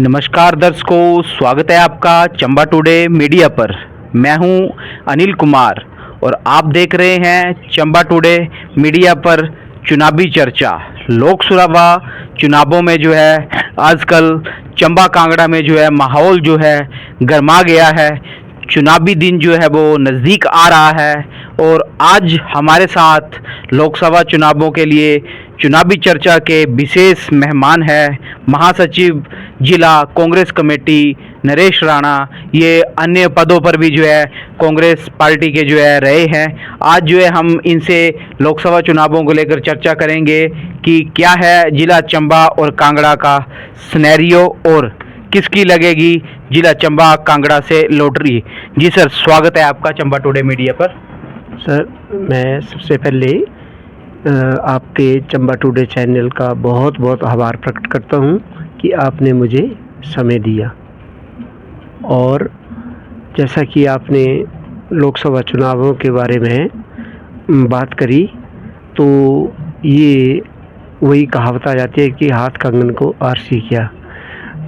नमस्कार दर्शकों, स्वागत है आपका चंबा टुडे मीडिया पर। मैं हूं अनिल कुमार और आप देख रहे हैं चंबा टुडे मीडिया पर चुनावी चर्चा। लोकसभा चुनावों में जो है आजकल चंबा कांगड़ा में जो है माहौल जो है गर्मा गया है। चुनावी दिन जो है वो नज़दीक आ रहा है और आज हमारे साथ लोकसभा चुनावों के लिए चुनावी चर्चा के विशेष मेहमान है महासचिव जिला कांग्रेस कमेटी नरेश राणा। ये अन्य पदों पर भी जो है कांग्रेस पार्टी के जो है रहे हैं। आज जो है हम इनसे लोकसभा चुनावों को लेकर चर्चा करेंगे कि क्या है जिला चंबा और कांगड़ा का सिनेरियो और किसकी लगेगी जिला चंबा कांगड़ा से लॉटरी। जी सर, स्वागत है आपका चंबा टुडे मीडिया पर। सर, मैं सबसे पहले आपके चंबा टुडे चैनल का बहुत बहुत आभार प्रकट करता हूं कि आपने मुझे समय दिया। और जैसा कि आपने लोकसभा चुनावों के बारे में बात करी, तो ये वही कहावत आ जाती है कि हाथ कंगन को आरसी किया।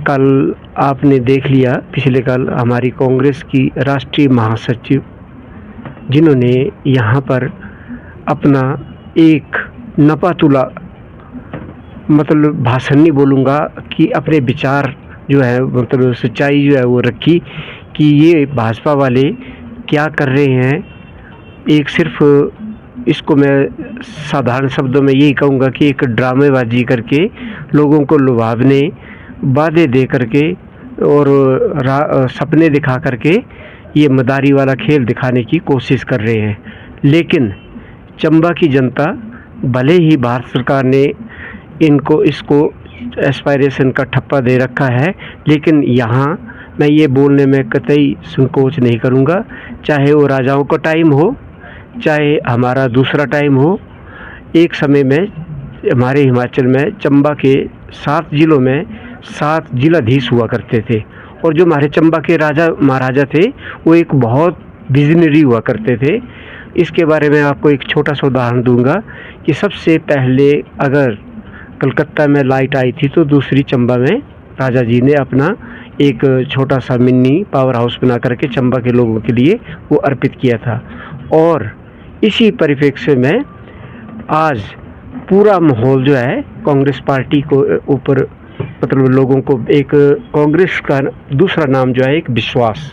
कल आपने देख लिया, पिछले कल हमारी कांग्रेस की राष्ट्रीय महासचिव जिन्होंने यहाँ पर अपना एक नपातुला, मतलब भाषण नहीं बोलूँगा, कि अपने विचार जो है, मतलब सच्चाई जो है वो रखी कि ये भाजपा वाले क्या कर रहे हैं। एक सिर्फ इसको मैं साधारण शब्दों में यही कहूँगा कि एक ड्रामेबाजी करके लोगों को लुभावने, वादे दे करके और सपने दिखा करके ये मदारी वाला खेल दिखाने की कोशिश कर रहे हैं। लेकिन चंबा की जनता, भले ही भारत सरकार ने इसको एस्पायरेशन का ठप्पा दे रखा है, लेकिन यहाँ मैं ये बोलने में कतई संकोच नहीं करूँगा, चाहे वो राजाओं का टाइम हो, चाहे हमारा दूसरा टाइम हो। एक समय में हमारे हिमाचल में चंबा के 7 जिलों में 7 जिलाधीश हुआ करते थे, और जो हमारे चंबा के राजा महाराजा थे वो एक बहुत विजनरी हुआ करते थे। इसके बारे में आपको एक छोटा सा उदाहरण दूंगा कि सबसे पहले अगर कलकत्ता में लाइट आई थी तो दूसरी चंबा में राजा जी ने अपना एक छोटा सा मिनी पावर हाउस बना करके चंबा के लोगों के लिए वो अर्पित किया था। और इसी परिप्रेक्ष्य में आज पूरा माहौल जो है कांग्रेस पार्टी को ऊपर, मतलब लोगों को एक कांग्रेस का दूसरा नाम जो है एक विश्वास,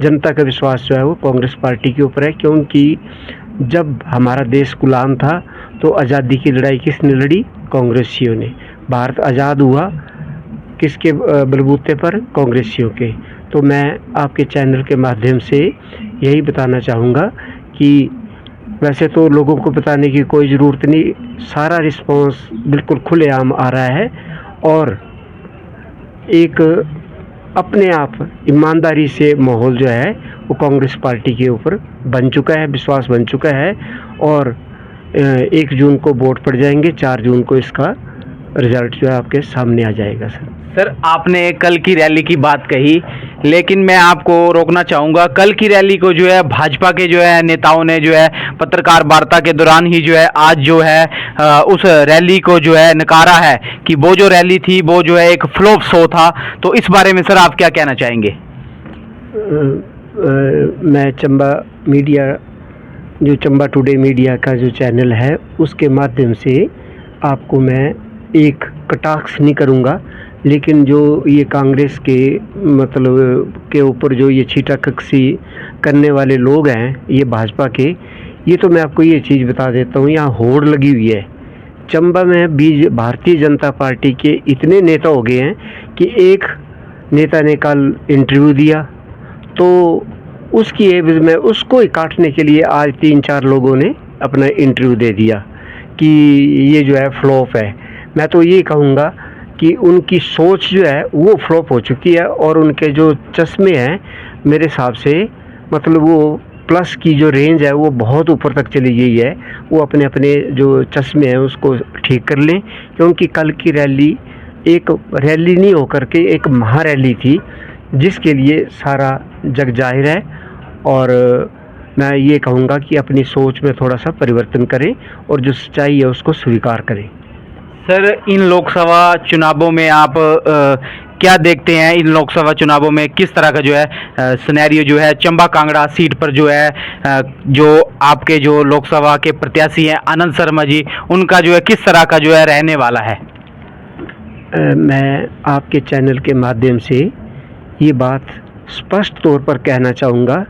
जनता का विश्वास जो है वो कांग्रेस पार्टी के ऊपर है। क्योंकि जब हमारा देश गुलाम था तो आज़ादी की लड़ाई किसने लड़ी? कांग्रेसियों ने। भारत आज़ाद हुआ किसके बलबूते पर? कांग्रेसियों के। तो मैं आपके चैनल के माध्यम से यही बताना चाहूँगा कि वैसे तो लोगों को बताने की कोई ज़रूरत नहीं, सारा रिस्पांस बिल्कुल खुलेआम आ रहा है और एक अपने आप ईमानदारी से माहौल जो है वो कांग्रेस पार्टी के ऊपर बन चुका है, विश्वास बन चुका है। और 1 जून को वोट पड़ जाएंगे, 4 जून को इसका रिजल्ट जो है आपके सामने आ जाएगा। सर, आपने कल की रैली की बात कही, लेकिन मैं आपको रोकना चाहूँगा। कल की रैली को जो है भाजपा के जो है नेताओं ने जो है पत्रकार वार्ता के दौरान ही जो है आज जो है उस रैली को जो है नकारा है कि वो जो रैली थी वो जो है एक फ्लॉप शो था। तो इस बारे में सर आप क्या कहना चाहेंगे? मैं चंबा मीडिया, जो चंबा टुडे मीडिया का जो चैनल है, उसके माध्यम से आपको मैं एक कटाक्ष नहीं करूँगा, लेकिन जो ये कांग्रेस के मतलब के ऊपर जो ये छीटाकशी करने वाले लोग हैं, ये भाजपा के, ये तो मैं आपको ये चीज़ बता देता हूँ, यहाँ होड़ लगी हुई है। चंबा में भारतीय जनता पार्टी के इतने नेता हो गए हैं कि एक नेता ने कल इंटरव्यू दिया तो उसकी एवज में उसको ही काटने के लिए आज 3-4 लोगों ने अपना इंटरव्यू दे दिया कि ये जो है फ्लॉप है। मैं तो ये कहूँगा कि उनकी सोच जो है वो फ्लॉप हो चुकी है और उनके जो चश्मे हैं मेरे हिसाब से, मतलब वो प्लस की जो रेंज है वो बहुत ऊपर तक चली गई है। वो अपने अपने जो चश्मे हैं उसको ठीक कर लें, क्योंकि कल की रैली एक रैली नहीं होकर के एक महारैली थी जिसके लिए सारा जग जाहिर है। और मैं ये कहूँगा कि अपनी सोच में थोड़ा सा परिवर्तन करें और जो सच्चाई है उसको स्वीकार करें। सर, इन लोकसभा चुनावों में आप क्या देखते हैं इन लोकसभा चुनावों में किस तरह का जो है सिनेरियो जो है चंबा कांगड़ा सीट पर जो है जो आपके जो लोकसभा के प्रत्याशी हैं आनंद शर्मा जी, उनका जो है किस तरह का जो है रहने वाला है? मैं आपके चैनल के माध्यम से ये बात स्पष्ट तौर पर कहना चाहूँगा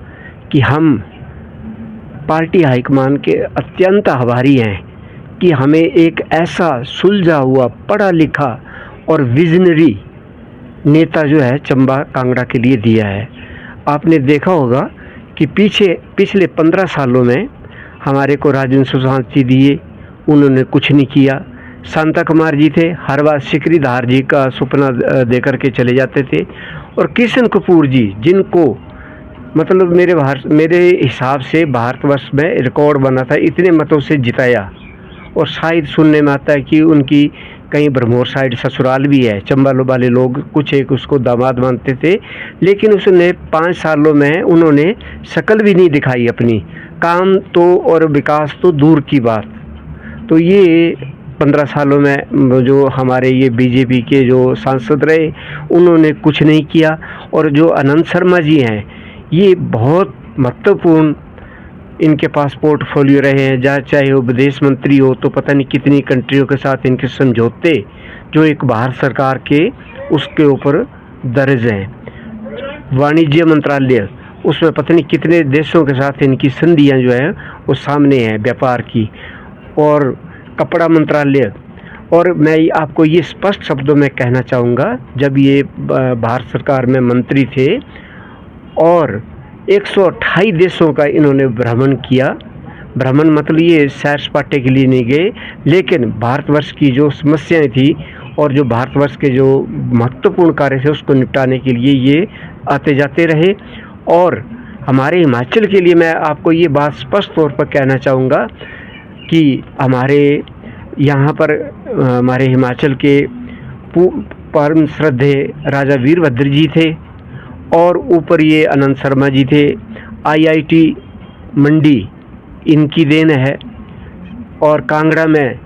कि हम पार्टी हाईकमान के अत्यंत आभारी हैं कि हमें एक ऐसा सुलझा हुआ पढ़ा लिखा और विजनरी नेता जो है चंबा कांगड़ा के लिए दिया है। आपने देखा होगा कि पिछले 15 सालों में हमारे को राजेंद्र सुशांत जी दिए, उन्होंने कुछ नहीं किया। शांता कुमार जी थे, हर बार सिकरीधार जी का सपना दे करके चले जाते थे। और किशन कपूर जी, जिनको मतलब मेरे हिसाब से भारतवर्ष में रिकॉर्ड बना था, इतने मतों से जिताया। और शायद सुनने में आता है कि उनकी कहीं ब्रह्मोर साइड ससुराल भी है। चंबा वाले लोग कुछ एक उसको दामाद मानते थे, लेकिन उसने 5 सालों में उन्होंने शक्ल भी नहीं दिखाई अपनी, काम तो और विकास तो दूर की बात। तो ये 15 सालों में जो हमारे ये बीजेपी के जो सांसद रहे, उन्होंने कुछ नहीं किया। और जो आनंद शर्मा जी हैं, ये बहुत महत्वपूर्ण इनके पास पोर्टफोलियो रहे हैं। चाहे वो विदेश मंत्री हो, तो पता नहीं कितनी कंट्रियों के साथ इनके समझौते जो एक भारत सरकार के उसके ऊपर दर्ज हैं। वाणिज्य मंत्रालय, उसमें पता नहीं कितने देशों के साथ इनकी संधियां जो है वो सामने हैं व्यापार की। और कपड़ा मंत्रालय, और मैं आपको ये स्पष्ट शब्दों में कहना चाहूँगा, जब ये भारत सरकार में मंत्री थे और 128 देशों का इन्होंने भ्रमण किया। भ्रमण मतलब ये सैर सपाटे के लिए नहीं गए, लेकिन भारतवर्ष की जो समस्याएं थी और जो भारतवर्ष के जो महत्वपूर्ण कार्य थे उसको निपटाने के लिए ये आते जाते रहे। और हमारे हिमाचल के लिए मैं आपको ये बात स्पष्ट तौर पर कहना चाहूँगा कि हमारे यहाँ पर हमारे हिमाचल के परम श्रद्धेय राजा वीरभद्र जी थे, और ऊपर ये आनंद शर्मा जी थे। IIT मंडी इनकी देन है। और कांगड़ा में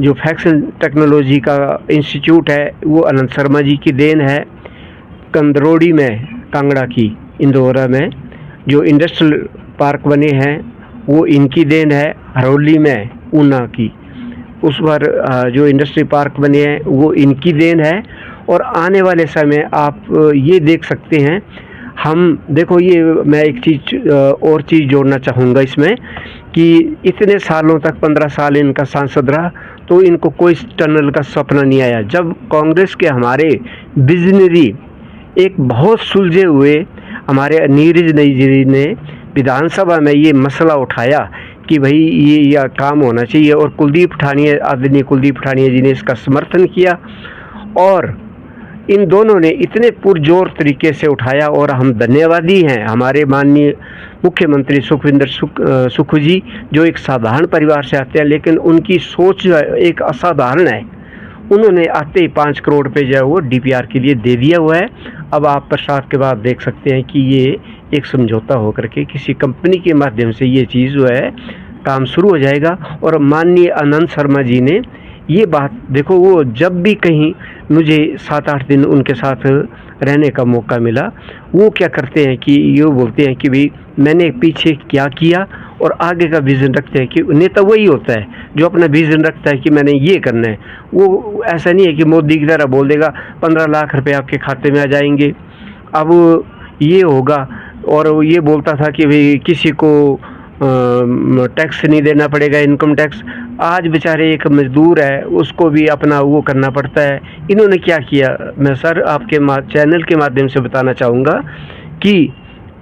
जो फैक्शन टेक्नोलॉजी का इंस्टीट्यूट है वो आनंद शर्मा जी की देन है। कंदरोड़ी में कांगड़ा की इंदौरा में जो इंडस्ट्रियल पार्क बने हैं वो इनकी देन है। हरौली में ऊना की उस पर जो इंडस्ट्री पार्क बने हैं वो इनकी देन है। और आने वाले समय आप ये देख सकते हैं, हम देखो ये मैं एक चीज़ और चीज़ जोड़ना चाहूँगा इसमें कि इतने सालों तक 15 साल इनका सांसद रहा तो इनको कोई टनल का सपना नहीं आया। जब कांग्रेस के हमारे विजनरी एक बहुत सुलझे हुए हमारे नीरज नईजी ने विधानसभा में ये मसला उठाया कि भाई ये काम होना चाहिए, और आदरणीय कुलदीप पठानिया जी ने इसका समर्थन किया। और इन दोनों ने इतने पुरजोर तरीके से उठाया, और हम धन्यवादी हैं हमारे माननीय मुख्यमंत्री सुखविंदर सुक्खू जी, जो एक साधारण परिवार से आते हैं, लेकिन उनकी सोच जो है एक असाधारण है। उन्होंने आते ही 5 करोड़ रुपये जो है वो DPR के लिए दे दिया हुआ है। अब आप प्रसाद के बाद देख सकते हैं कि ये एक समझौता होकर के किसी कंपनी के माध्यम से ये चीज़ जो है काम शुरू हो जाएगा। और माननीय आनंद शर्मा जी ने ये बात देखो, वो जब भी कहीं मुझे 7-8 दिन उनके साथ रहने का मौका मिला, वो क्या करते हैं कि ये बोलते हैं कि भाई मैंने पीछे क्या किया, और आगे का विज़न रखते हैं। कि नेता वही होता है जो अपना विज़न रखता है कि मैंने ये करना है। वो ऐसा नहीं है कि मोदी की तरह बोल देगा 15 लाख रुपए आपके खाते में आ जाएंगे, अब ये होगा। और ये बोलता था कि भाई किसी को टैक्स नहीं देना पड़ेगा, इनकम टैक्स। आज बेचारे एक मजदूर है, उसको भी अपना वो करना पड़ता है। इन्होंने क्या किया, मैं सर आपके चैनल के माध्यम से बताना चाहूँगा कि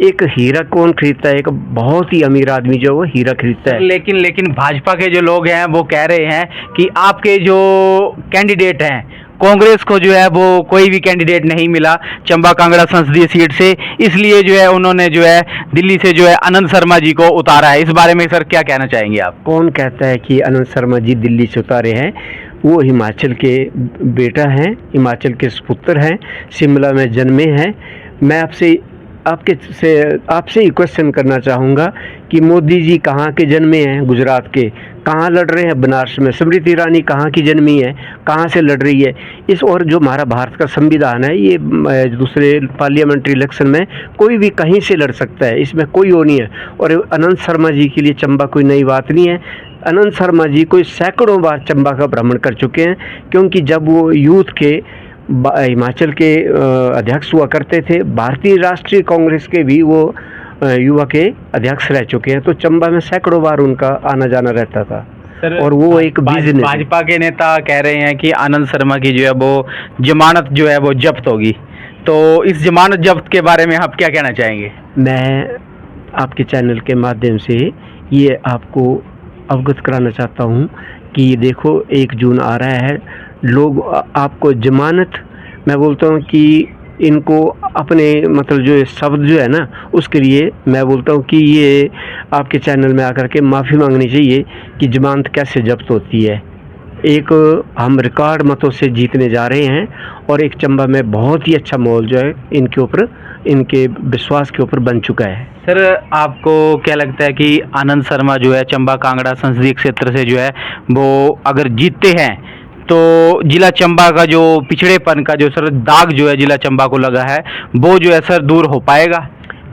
एक हीरा कौन खरीदता है? एक बहुत ही अमीर आदमी जो वो हीरा खरीदता है। लेकिन भाजपा के जो लोग हैं वो कह रहे हैं कि आपके जो कैंडिडेट हैं, कांग्रेस को जो है वो कोई भी कैंडिडेट नहीं मिला चंबा कांगड़ा संसदीय सीट से, इसलिए जो है उन्होंने जो है दिल्ली से जो है आनंद शर्मा जी को उतारा है। इस बारे में सर क्या कहना चाहेंगे आप? कौन कहता है कि आनंद शर्मा जी दिल्ली से उतारे हैं? वो हिमाचल के बेटा हैं, हिमाचल के सुपुत्र हैं, शिमला में जन्मे हैं। मैं आपसे आपसे ही क्वेश्चन करना चाहूँगा कि मोदी जी कहाँ के जन्मे हैं? गुजरात के। कहाँ लड़ रहे हैं? बनारस में। स्मृति ईरानी कहाँ की जन्मी है? कहाँ से लड़ रही है? इस और जो हमारा भारत का संविधान है, ये दूसरे पार्लियामेंट्री इलेक्शन में कोई भी कहीं से लड़ सकता है, इसमें कोई वो नहीं है। और अनंत शर्मा जी के लिए चंबा कोई नई बात नहीं है। अनंत शर्मा जी कोई सैकड़ों बार चंबा का भ्रमण कर चुके हैं, क्योंकि जब वो यूथ के हिमाचल के अध्यक्ष हुआ करते थे, भारतीय राष्ट्रीय कांग्रेस के भी वो युवा के अध्यक्ष रह चुके हैं। तो चंबा में सैकड़ों बार उनका आना जाना रहता था। सर, और वो एक बिजनेस। भाजपा के नेता कह रहे हैं कि आनंद शर्मा की जो है वो जमानत जो है वो जब्त होगी, तो इस जमानत जब्त के बारे में आप क्या कहना चाहेंगे? मैं आपके चैनल के माध्यम से ये आपको अवगत कराना चाहता हूँ कि देखो 1 जून आ रहा है, लोग आपको जमानत, मैं बोलता हूँ कि इनको अपने मतलब जो शब्द जो है ना, उसके लिए मैं बोलता हूँ कि ये आपके चैनल में आकर के माफ़ी मांगनी चाहिए कि जमानत कैसे जब्त होती है। एक हम रिकॉर्ड मतों से जीतने जा रहे हैं और एक चंबा में बहुत ही अच्छा माहौल जो है इनके ऊपर, इनके विश्वास के ऊपर बन चुका है। सर, आपको क्या लगता है कि आनंद शर्मा जो है चंबा कांगड़ा संसदीय क्षेत्र से जो है वो अगर जीतते हैं तो जिला चंबा का जो पिछड़ेपन का जो सर दाग जो है जिला चंबा को लगा है, वो जो है सर दूर हो पाएगा?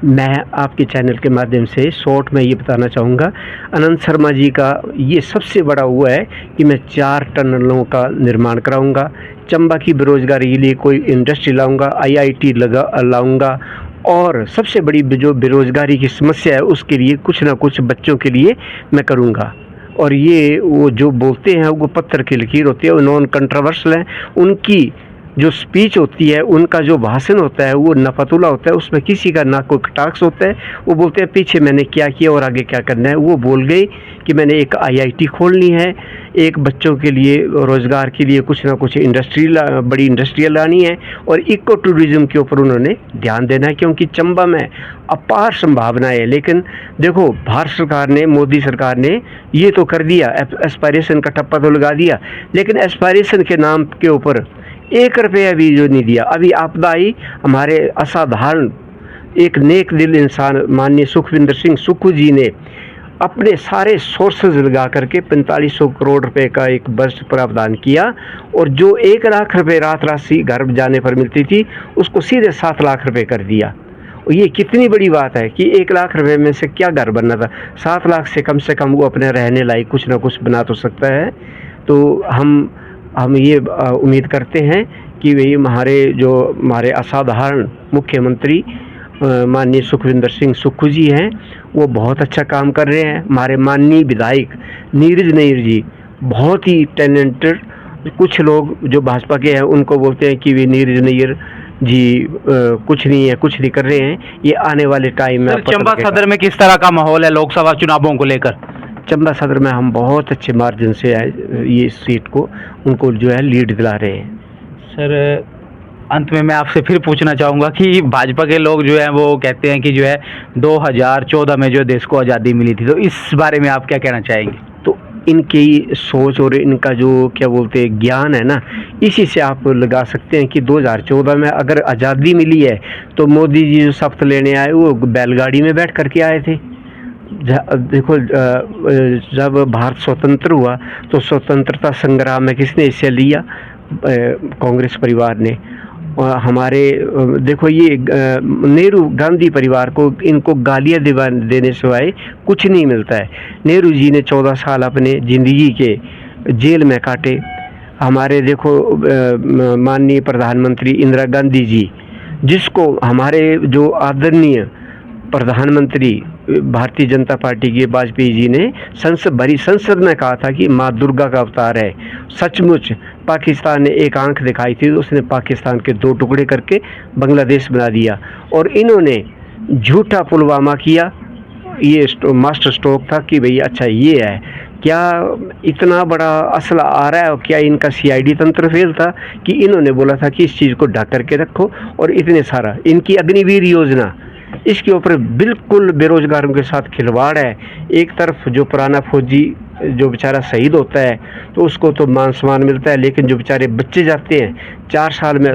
मैं आपके चैनल के माध्यम से शॉर्ट में ये बताना चाहूँगा, अनंत शर्मा जी का ये सबसे बड़ा हुआ है कि मैं 4 टनलों का निर्माण कराऊंगा, चंबा की बेरोजगारी के लिए कोई इंडस्ट्री लाऊंगा, IIT लाऊंगा, और सबसे बड़ी जो बेरोजगारी की समस्या है उसके लिए कुछ ना कुछ बच्चों के लिए मैं करूँगा। और ये वो जो बोलते हैं वो पत्थर की लकीर होती है, वो नॉन कंट्रोवर्शियल है। उनकी जो स्पीच होती है, उनका जो भाषण होता है वो नफतुल्ला होता है, उसमें किसी का ना कोई कटाक्ष होता है। वो बोलते हैं पीछे मैंने क्या किया और आगे क्या करना है। वो बोल गई कि मैंने एक IIT खोलनी है, एक बच्चों के लिए रोज़गार के लिए कुछ ना कुछ बड़ी इंडस्ट्रियल लानी है, और इको टूरिज़्म के ऊपर उन्होंने ध्यान देना है, क्योंकि चंबा में अपार संभावना है। लेकिन देखो, भारत सरकार ने, मोदी सरकार ने ये तो कर दिया, एस्पायरेशन का ठप्पा तो लगा दिया, लेकिन एस्पायरेशन के नाम के ऊपर 1 रुपया भी जो नहीं दिया। अभी आपदा आई, हमारे असाधारण एक नेक दिल इंसान माननीय सुखविंदर सिंह सुक्खू जी ने अपने सारे सोर्सेज लगा करके 4500 करोड़ रुपए का एक बजट प्रावधान किया, और जो 1 लाख रुपए रात राशि घर जाने पर मिलती थी उसको सीधे 7 लाख रुपए कर दिया। और ये कितनी बड़ी बात है कि 1 लाख रुपए में से क्या घर बनना था, 7 लाख से कम वो अपने रहने लायक कुछ ना कुछ बना तो सकता है। तो हम ये उम्मीद करते हैं कि वही हमारे असाधारण मुख्यमंत्री माननीय सुखविंदर सिंह सुक्खू जी हैं, वो बहुत अच्छा काम कर रहे हैं। हमारे माननीय विधायक नीरज नैयर जी बहुत ही टैलेंटेड, कुछ लोग जो भाजपा के हैं उनको बोलते हैं कि वे नीरज नैयर जी कुछ नहीं है, कुछ नहीं कर रहे हैं। ये आने वाले टाइम में चंबा सदर में किस तरह का माहौल है लोकसभा चुनावों को लेकर? चंबा सदर में हम बहुत अच्छे मार्जिन से ये सीट को उनको जो है लीड दिला रहे हैं। सर, अंत में मैं आपसे फिर पूछना चाहूँगा कि भाजपा के लोग जो हैं वो कहते हैं कि जो है 2014 में जो देश को आज़ादी मिली थी, तो इस बारे में आप क्या कहना चाहेंगे? तो इनकी सोच और इनका जो क्या बोलते हैं ज्ञान है ना, इसी से आप लगा सकते हैं कि 2014 में अगर आज़ादी मिली है तो मोदी जी जो शपथ लेने आए वो बैलगाड़ी में बैठ करके आए थे। देखो, जब भारत स्वतंत्र हुआ तो स्वतंत्रता संग्राम में किसने हिस्सा लिया? कांग्रेस परिवार ने। हमारे देखो, ये नेहरू गांधी परिवार को इनको गालियाँ देने सिवाय कुछ नहीं मिलता है। नेहरू जी ने 14 साल अपने ज़िंदगी के जेल में काटे। हमारे देखो माननीय प्रधानमंत्री इंदिरा गांधी जी, जिसको हमारे जो आदरणीय प्रधानमंत्री भारतीय जनता पार्टी के वाजपेयी जी ने संसद में कहा था कि माँ दुर्गा का अवतार है। सचमुच पाकिस्तान ने एक आंख दिखाई थी, उसने पाकिस्तान के 2 टुकड़े करके बांग्लादेश बना दिया, और इन्होंने झूठा पुलवामा किया। ये मास्टर स्ट्रोक था कि भई अच्छा ये है क्या, इतना बड़ा असला आ रहा है, और क्या इनका CID तंत्र फेल था कि इन्होंने बोला था कि इस चीज़ को ढक करके रखो। और इतने सारा इनकी अग्निवीर योजना, इसके ऊपर बिल्कुल बेरोजगारों के साथ खिलवाड़ है। एक तरफ जो पुराना फौजी जो बेचारा शहीद होता है तो उसको तो मान सम्मान मिलता है, लेकिन जो बेचारे बच्चे जाते हैं 4 साल में,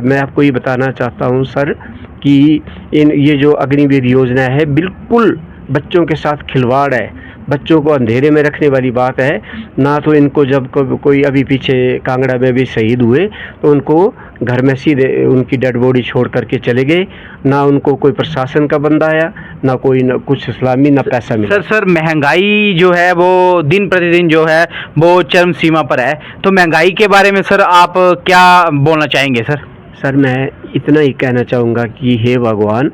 मैं आपको ये बताना चाहता हूँ सर, कि ये जो अग्निवीर योजना है बिल्कुल बच्चों के साथ खिलवाड़ है, बच्चों को अंधेरे में रखने वाली बात है। ना तो इनको जब कोई अभी पीछे कांगड़ा में भी शहीद हुए तो उनको घर में सीधे उनकी डेड बॉडी छोड़ करके चले गए, ना उनको कोई प्रशासन का बंदा आया, ना कोई ना कुछ इस्लामी, ना पैसा मिला। सर महंगाई जो है वो दिन प्रतिदिन जो है वो चरम सीमा पर है, तो महंगाई के बारे में सर आप क्या बोलना चाहेंगे सर? सर मैं इतना ही कहना चाहूँगा कि हे भगवान,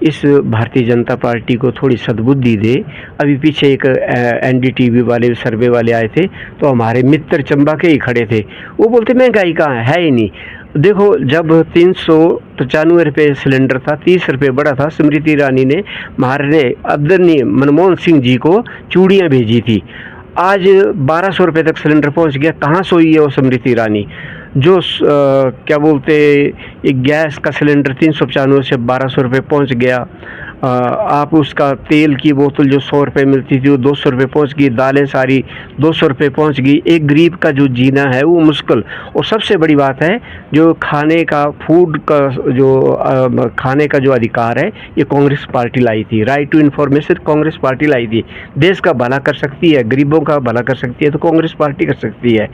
इस भारतीय जनता पार्टी को थोड़ी सद्बुद्धि दे। अभी पीछे एक एनडीटीवी वाले सर्वे वाले आए थे तो हमारे मित्र चंबा के ही खड़े थे, वो बोलते महंगाई कहाँ है ही नहीं। देखो जब 395 रुपये सिलेंडर था, 30 रुपये बढ़ा था, स्मृति ईरानी ने महाराणे आदरणीय मनमोहन सिंह जी को चूड़ियाँ भेजी थी, आज 1200 रुपये तक सिलेंडर पहुंच गया। कहाँ सोई है वो स्मृति ईरानी? जो क्या बोलते, एक गैस का सिलेंडर 395 से 1200 रुपये पहुँच गया। आप उसका तेल की बोतल जो 100 रुपये मिलती थी वो 200 रुपये पहुँच गई, दालें सारी 200 रुपये पहुँच गई। एक गरीब का जो जीना है वो मुश्किल। और सबसे बड़ी बात है जो खाने का, फूड का जो खाने का जो अधिकार है ये कांग्रेस पार्टी लाई थी। Right to information Congress party लाई थी। देश का भला कर सकती है, गरीबों का भला कर सकती है तो कांग्रेस पार्टी कर सकती है।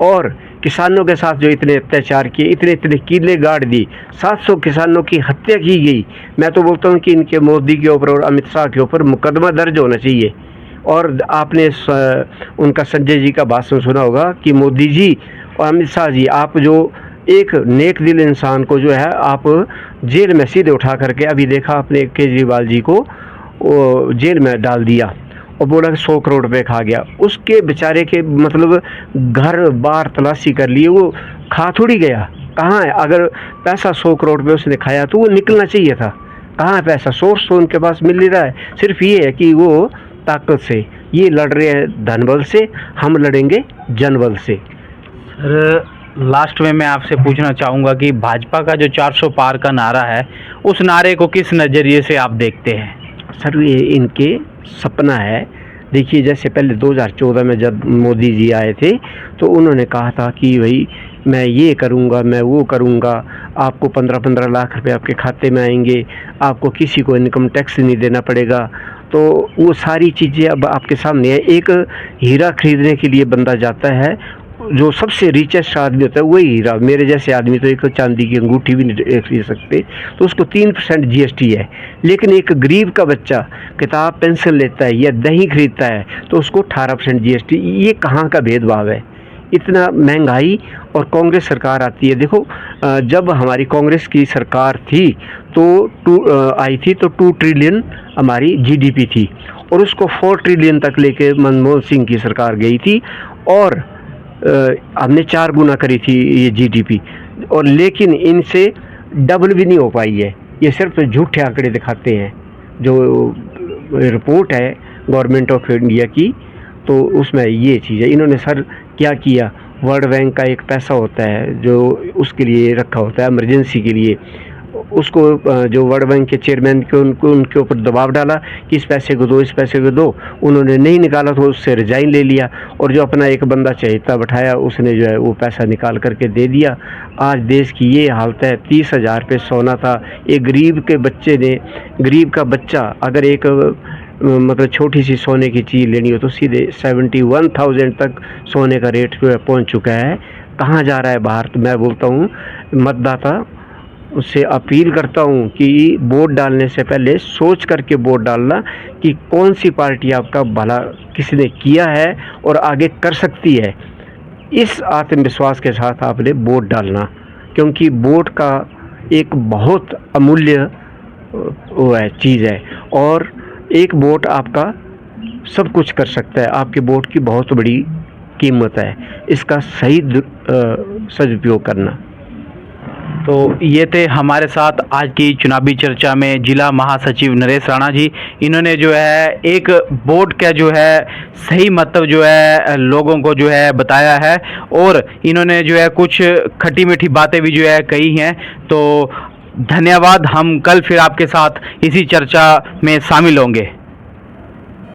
और किसानों के साथ जो इतने अत्याचार किए, इतने किले गाड़ दी, 700 किसानों की हत्या की गई। मैं तो बोलता हूँ कि इनके मोदी के ऊपर और अमित शाह के ऊपर मुकदमा दर्ज होना चाहिए। और आपने उनका संजय जी का भाषण सुना होगा कि मोदी जी और अमित शाह जी, आप जो एक नेक दिल इंसान को जो है आप जेल में सीधे उठा करके, अभी देखा आपने केजरीवाल जी को जेल में डाल दिया और बोला कि 100 करोड़ रुपए खा गया। उसके बेचारे के मतलब घर बार तलाशी कर लिए, वो खा थोड़ी गया। कहाँ है? अगर पैसा 100 करोड़ रुपये उसने खाया तो वो निकलना चाहिए था। कहाँ है पैसा? सोर्स तो उनके पास मिल नहीं रहा है। सिर्फ ये है कि वो ताकत से ये लड़ रहे हैं धनबल से, हम लड़ेंगे जनबल से। सर लास्ट में मैं आपसे पूछना चाहूँगा कि भाजपा का जो 400 पार का नारा है उस नारे को किस नज़रिए से आप देखते हैं? सर ये इनके सपना है। देखिए जैसे पहले 2014 में जब मोदी जी आए थे तो उन्होंने कहा था कि भाई मैं ये करूँगा, मैं वो करूँगा, आपको 15-15 लाख रुपए आपके खाते में आएंगे, आपको किसी को इनकम टैक्स नहीं देना पड़ेगा। तो वो सारी चीज़ें अब आपके सामने है। एक हीरा खरीदने के लिए बंदा जाता है, जो सबसे रिचेस्ट आदमी होता है वही हीरा, मेरे जैसे आदमी तो एक चांदी की अंगूठी भी नहीं खरीद सकते, तो उसको 3% जीएसटी है। लेकिन एक गरीब का बच्चा किताब पेंसिल लेता है या दही खरीदता है तो उसको 18% जीएसटी। ये कहाँ का भेदभाव है? इतना महंगाई। और कांग्रेस सरकार आती है, देखो जब हमारी कांग्रेस की सरकार थी तो आई थी तो 2 ट्रिलियन हमारी जीडीपी थी और उसको 4 ट्रिलियन तक लेके मनमोहन सिंह की सरकार गई थी और हमने 4 गुना करी थी ये जीडीपी। और लेकिन इनसे डबल भी नहीं हो पाई है। ये सिर्फ झूठे आंकड़े दिखाते हैं। जो रिपोर्ट है गवर्नमेंट ऑफ इंडिया की तो उसमें ये चीज़ है। इन्होंने सर क्या किया, वर्ल्ड बैंक का एक पैसा होता है जो उसके लिए रखा होता है इमरजेंसी के लिए, उसको जो वर्ल्ड बैंक के चेयरमैन के उनके ऊपर दबाव डाला कि इस पैसे को दो, इस पैसे को दो। उन्होंने नहीं निकाला तो उससे रिजाइन ले लिया और जो अपना एक बंदा चहेता बैठाया उसने जो है वो पैसा निकाल करके दे दिया। आज देश की ये हालत है। 30,000 रुपये सोना था। एक गरीब के बच्चे ने, गरीब का बच्चा अगर एक मतलब छोटी सी सोने की चीज़ लेनी हो तो सीधे 71,000 तक सोने का रेट जो है पहुँच चुका है। कहाँ जा रहा है बाहर? तो मैं बोलता हूँ मतदाता उससे अपील करता हूँ कि वोट डालने से पहले सोच करके वोट डालना कि कौन सी पार्टी आपका भला किसी ने किया है और आगे कर सकती है। इस आत्मविश्वास के साथ आपने वोट डालना, क्योंकि वोट का एक बहुत अमूल्य वो है चीज़ है और एक वोट आपका सब कुछ कर सकता है। आपके वोट की बहुत बड़ी कीमत है, इसका सही सदुपयोग करना। तो ये थे हमारे साथ आज की चुनावी चर्चा में जिला महासचिव नरेश राणा जी। इन्होंने जो है एक वोट का जो है सही मतलब जो है लोगों को जो है बताया है और इन्होंने जो है कुछ खट्टी मीठी बातें भी जो है कही हैं। तो धन्यवाद। हम कल फिर आपके साथ इसी चर्चा में शामिल होंगे।